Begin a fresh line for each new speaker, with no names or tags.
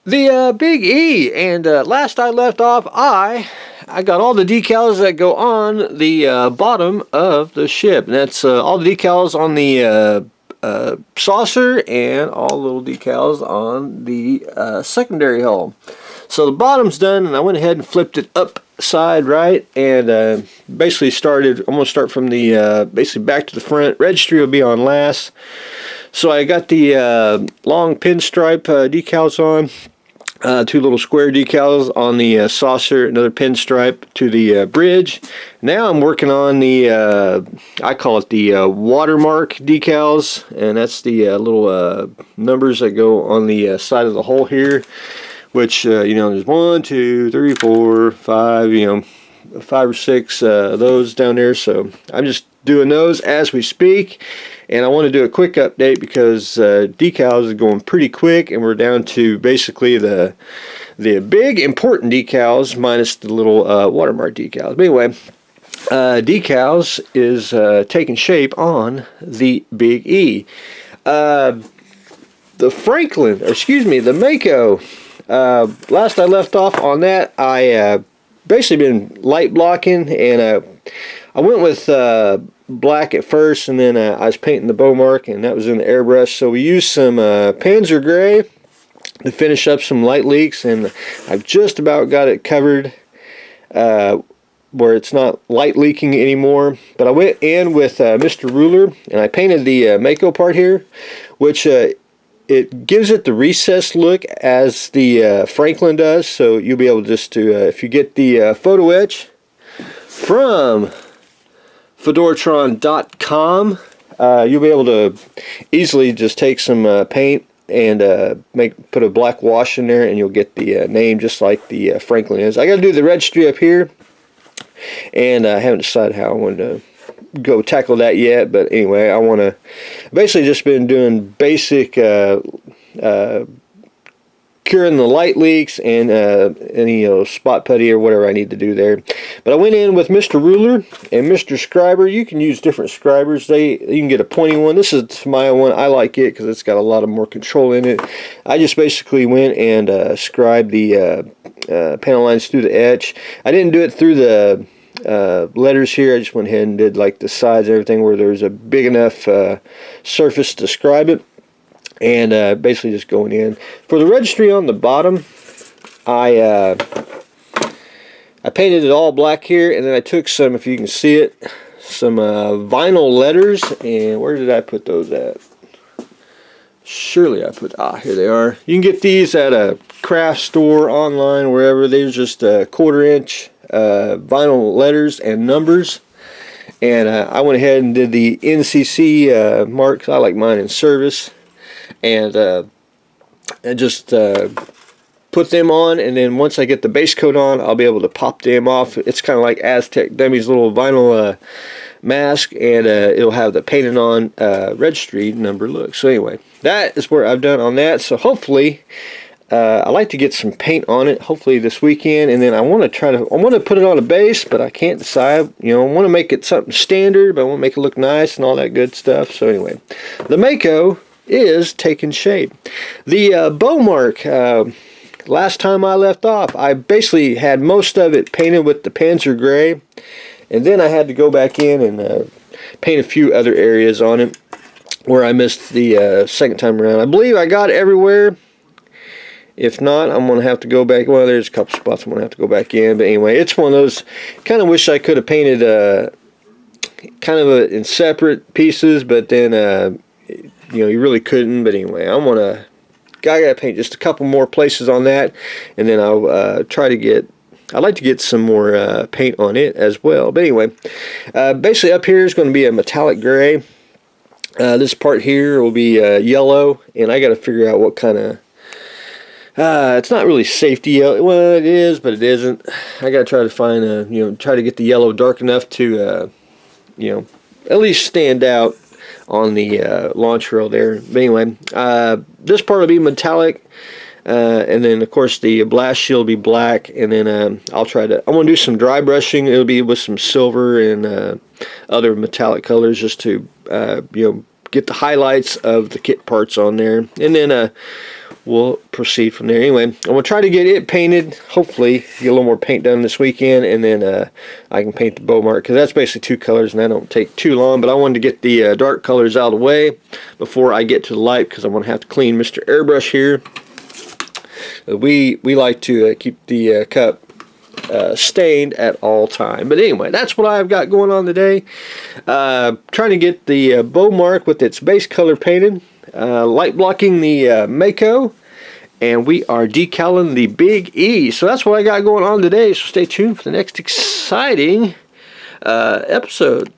The Big E, and last I left off, I got all the decals that go on the bottom of the ship, and that's all the decals on the saucer and all the little decals on the secondary hull. So the bottom's done, and I went ahead and flipped it upside right, and basically started. I'm going to start from the basically back to the front. Registry will be on last. So I got the long pinstripe decals on. Two little square decals on the saucer, another pinstripe to the bridge. Now I'm working on the, I call it the Watermarc decals, and that's the little numbers that go on the side of the hull here, which, you know, there's 1, 2, 3, 4, 5, you know, 5 or 6 of those down there. So I'm just doing those as we speak. And I want to do a quick update because decals are going pretty quick, and we're down to basically the big important decals minus the little Watermarc decals. But anyway, decals is taking shape on the Big E. The Franklin, or excuse me, the Mako. Last I left off on that, I basically been light blocking, and I went with black at first, and then I was painting the Bomarc, and that was in the airbrush. So we used some Panzer Gray to finish up some light leaks, and I've just about got it covered where it's not light leaking anymore. But I went in with Mr. Ruler, and I painted the Mako part here, which it gives it the recessed look as the Franklin does. So you'll be able just to, if you get the photo etch from Fedoratron.com, you'll be able to easily just take some paint and put a black wash in there, and you'll get the name just like the Franklin is. I got to do the registry up here, and I haven't decided how I want to go tackle that yet. But anyway, I want to basically just been doing basic curing the light leaks and any spot putty or whatever I need to do there. But I went in with Mr. Ruler and Mr. Scriber. You can use different scribers. You can get a pointy one. This is my one. I like it because it's got a lot of more control in it. I just basically went and scribed the panel lines through the etch. I didn't do it through the letters here. I just went ahead and did like the sides and everything where there's a big enough surface to scribe it. And basically just going in. For the registry on the bottom, I painted it all black here, and then I took some, if you can see it, some vinyl letters, and where did I put those at? Surely I put, here they are. You can get these at a craft store, online, wherever. They're just 1/4 inch vinyl letters and numbers. And I went ahead and did the NCC marks. I like mine in service. And just put them on, and then once I get the base coat on, I'll be able to pop them off. It's kind of like Aztec Dummy's little vinyl mask, and it'll have the painted on registry number look. So anyway, that is where I've done on that. So hopefully, I like to get some paint on it, hopefully this weekend, and then I want to put it on a base, but I can't decide. You know, I want to make it something standard, but I want to make it look nice and all that good stuff. So anyway, the Mako is taking shape. The Bomarc, last time I left off, I basically had most of it painted with the Panzer Gray, and then I had to go back in and paint a few other areas on it where I missed the second time around. I believe I got everywhere. If not, I'm going to have to go back. Well, there's a couple spots I'm going to have to go back in, but anyway, it's one of those, kind of wish I could have painted in separate pieces, but then you know, you really couldn't. But anyway, I gotta paint just a couple more places on that, and then I'll try to get, I'd like to get some more paint on it as well. But anyway, basically up here is going to be a metallic gray. This part here will be yellow, and I got to figure out what kind of, it's not really safety yellow. Well, it is, but it isn't. I got to try to find try to get the yellow dark enough to at least stand out on the launch rail there. But anyway, this part will be metallic, and then of course the blast shield will be black, and then I want to do some dry brushing. It'll be with some silver and other metallic colors, just to get the highlights of the kit parts on there. And then we'll proceed from there. Anyway, I'm going to try to get it painted, hopefully get a little more paint done this weekend, and then I can paint the Bomarc, because that's basically 2 colors and that don't take too long. But I wanted to get the dark colors out of the way before I get to the light, because I'm going to have to clean Mr. Airbrush here. We like to keep the cup stained at all time. But anyway, that's what I've got going on today. Trying to get the Bomarc with its base color painted, light blocking the Mako, and we are decaling the Big E. So that's what I got going on today. So stay tuned for the next exciting episode.